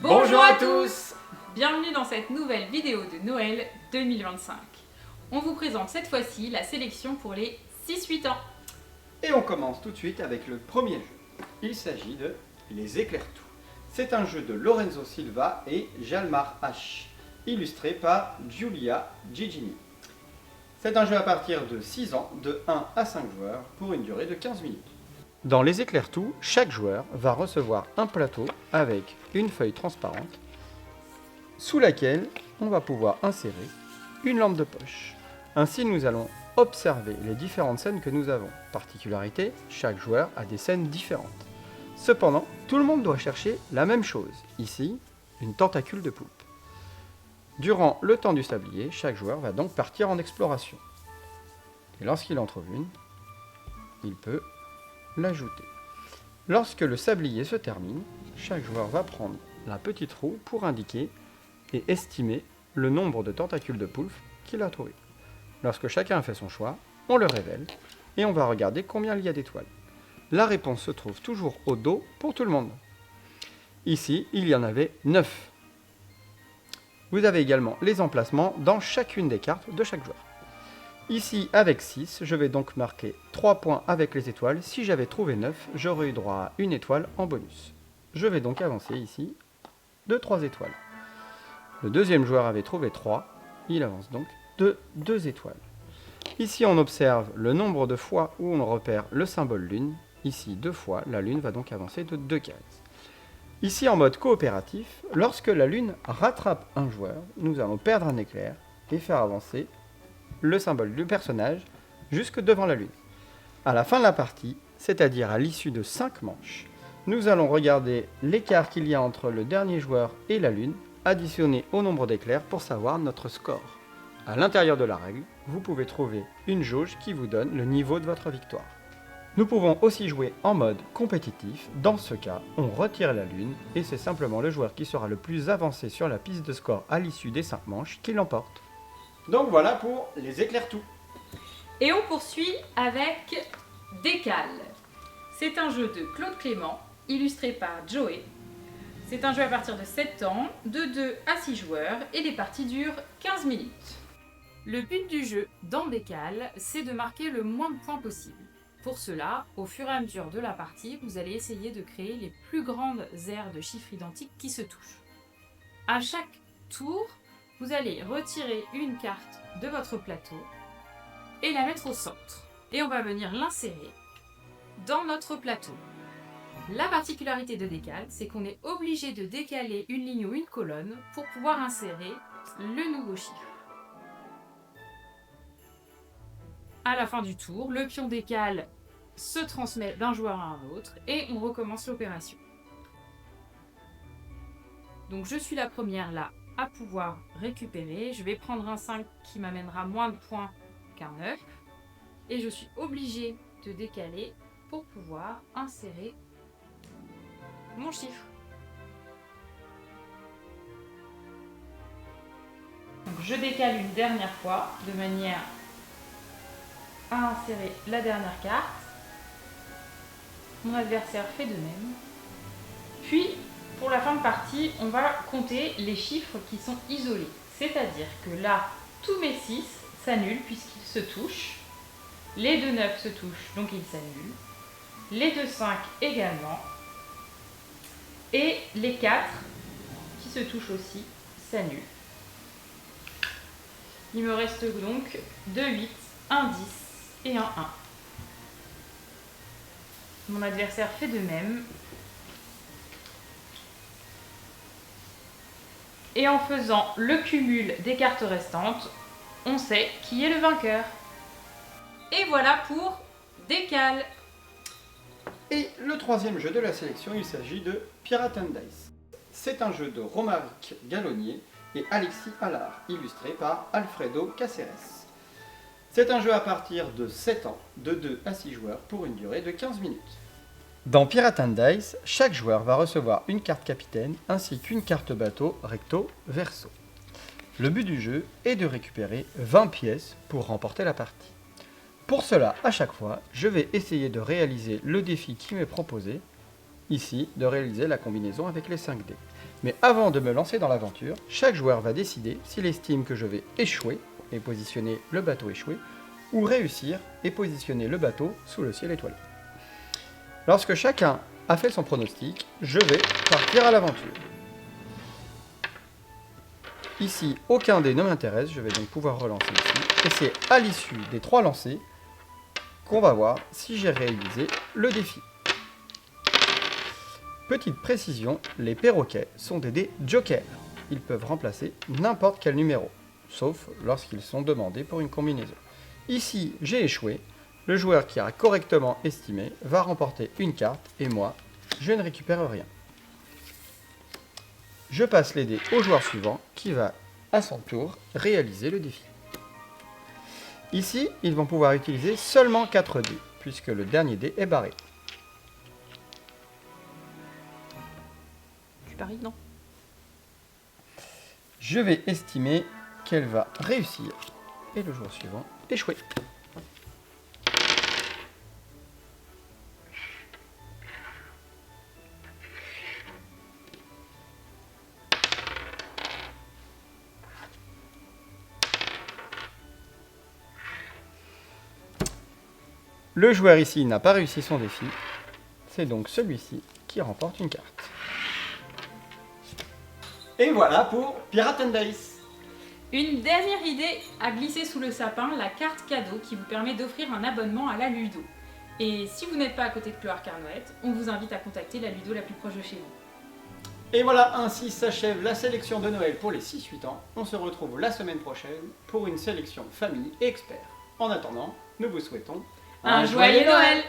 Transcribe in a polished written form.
Bonjour à tous! Bienvenue dans cette nouvelle vidéo de Noël 2025. On vous présente cette fois-ci la sélection pour les 6-8 ans. Et on commence tout de suite avec le premier jeu. Il s'agit de Les Éclair-Tout. C'est un jeu de Lorenzo Silva et Jalmar H, illustré par Giulia Gigini. C'est un jeu à partir de 6 ans, de 1 à 5 joueurs, pour une durée de 15 minutes. Dans Les Éclair-Tout, chaque joueur va recevoir un plateau avec une feuille transparente sous laquelle on va pouvoir insérer une lampe de poche. Ainsi, nous allons observer les différentes scènes que nous avons. Particularité, chaque joueur a des scènes différentes. Cependant, tout le monde doit chercher la même chose. Ici, une tentacule de poulpe. Durant le temps du sablier, chaque joueur va donc partir en exploration. Et lorsqu'il en trouve une, il peut l'ajouter. Lorsque le sablier se termine, chaque joueur va prendre la petite roue pour indiquer et estimer le nombre de tentacules de poulpe qu'il a trouvé. Lorsque chacun a fait son choix, on le révèle et on va regarder combien il y a d'étoiles. La réponse se trouve toujours au dos pour tout le monde. Ici, il y en avait 9. Vous avez également les emplacements dans chacune des cartes de chaque joueur. Ici, avec 6, je vais donc marquer 3 points avec les étoiles. Si j'avais trouvé 9, j'aurais eu droit à une étoile en bonus. Je vais donc avancer ici de 3 étoiles. Le deuxième joueur avait trouvé 3, il avance donc de 2 étoiles. Ici, on observe le nombre de fois où on repère le symbole lune. Ici, 2 fois, la lune va donc avancer de 2 cases. Ici, en mode coopératif, lorsque la lune rattrape un joueur, nous allons perdre un éclair et faire avancer le symbole du personnage jusque devant la lune. À la fin de la partie, c'est-à-dire à l'issue de 5 manches, nous allons regarder l'écart qu'il y a entre le dernier joueur et la lune, additionné au nombre d'éclairs pour savoir notre score. À l'intérieur de la règle, vous pouvez trouver une jauge qui vous donne le niveau de votre victoire. Nous pouvons aussi jouer en mode compétitif. Dans ce cas, on retire la lune et c'est simplement le joueur qui sera le plus avancé sur la piste de score à l'issue des 5 manches qui l'emporte. Donc voilà pour Les Éclair-Tout. Et on poursuit avec Décale. C'est un jeu de Claude Clément, illustré par Joey. C'est un jeu à partir de 7 ans, de 2 à 6 joueurs, et les parties durent 15 minutes. Le but du jeu dans Décale, c'est de marquer le moins de points possible. Pour cela, au fur et à mesure de la partie, vous allez essayer de créer les plus grandes aires de chiffres identiques qui se touchent. À chaque tour, vous allez retirer une carte de votre plateau et la mettre au centre. Et on va venir l'insérer dans notre plateau. La particularité de Décale, c'est qu'on est obligé de décaler une ligne ou une colonne pour pouvoir insérer le nouveau chiffre. À la fin du tour, le pion Décale se transmet d'un joueur à un autre et on recommence l'opération. Donc je suis la première là à pouvoir récupérer. Je vais prendre un 5 qui m'amènera moins de points qu'un 9 et je suis obligée de décaler pour pouvoir insérer mon chiffre. Donc je décale une dernière fois de manière à insérer la dernière carte. Mon adversaire fait de même. Puis, pour la fin de partie, on va compter les chiffres qui sont isolés. C'est-à-dire que là, tous mes 6 s'annulent puisqu'ils se touchent. Les 2 9 se touchent, donc ils s'annulent. Les 2 5 également. Et les 4 qui se touchent aussi s'annulent. Il me reste donc 2 8, un 10 et un 1. Mon adversaire fait de même. Et en faisant le cumul des cartes restantes, on sait qui est le vainqueur. Et voilà pour Décale. Et le troisième jeu de la sélection, il s'agit de Pirate and Dice. C'est un jeu de Romaric Gallonier et Alexis Allard, illustré par Alfredo Caceres. C'est un jeu à partir de 7 ans, de 2 à 6 joueurs, pour une durée de 15 minutes. Dans Pirate and Dice, chaque joueur va recevoir une carte capitaine ainsi qu'une carte bateau recto verso. Le but du jeu est de récupérer 20 pièces pour remporter la partie. Pour cela, à chaque fois, je vais essayer de réaliser le défi qui m'est proposé ici de réaliser la combinaison avec les 5 dés. Mais avant de me lancer dans l'aventure, chaque joueur va décider s'il estime que je vais échouer et positionner le bateau échoué, ou réussir et positionner le bateau sous le ciel étoilé. Lorsque chacun a fait son pronostic, je vais partir à l'aventure. Ici, aucun dé ne m'intéresse, je vais donc pouvoir relancer ici, et c'est à l'issue des 3 lancers qu'on va voir si j'ai réalisé le défi. Petite précision, les perroquets sont des dés jokers. Ils peuvent remplacer n'importe quel numéro, sauf lorsqu'ils sont demandés pour une combinaison. Ici, j'ai échoué. Le joueur qui a correctement estimé va remporter une carte et moi, je ne récupère rien. Je passe les dés au joueur suivant qui va, à son tour, réaliser le défi. Ici, ils vont pouvoir utiliser seulement 4 dés, puisque le dernier dé est barré. Tu paries, non? Je vais estimer qu'elle va réussir et le joueur suivant échouer. Le joueur ici n'a pas réussi son défi, c'est donc celui-ci qui remporte une carte. Et voilà pour Pirate and Dice. Une dernière idée à glisser sous le sapin, la carte cadeau qui vous permet d'offrir un abonnement à la Ludo. Et si vous n'êtes pas à côté de Cloarcarnoët, on vous invite à contacter la Ludo la plus proche de chez vous. Et voilà, ainsi s'achève la sélection de Noël pour les 6-8 ans. On se retrouve la semaine prochaine pour une sélection famille et experts. En attendant, nous vous souhaitons un joyeux Noël!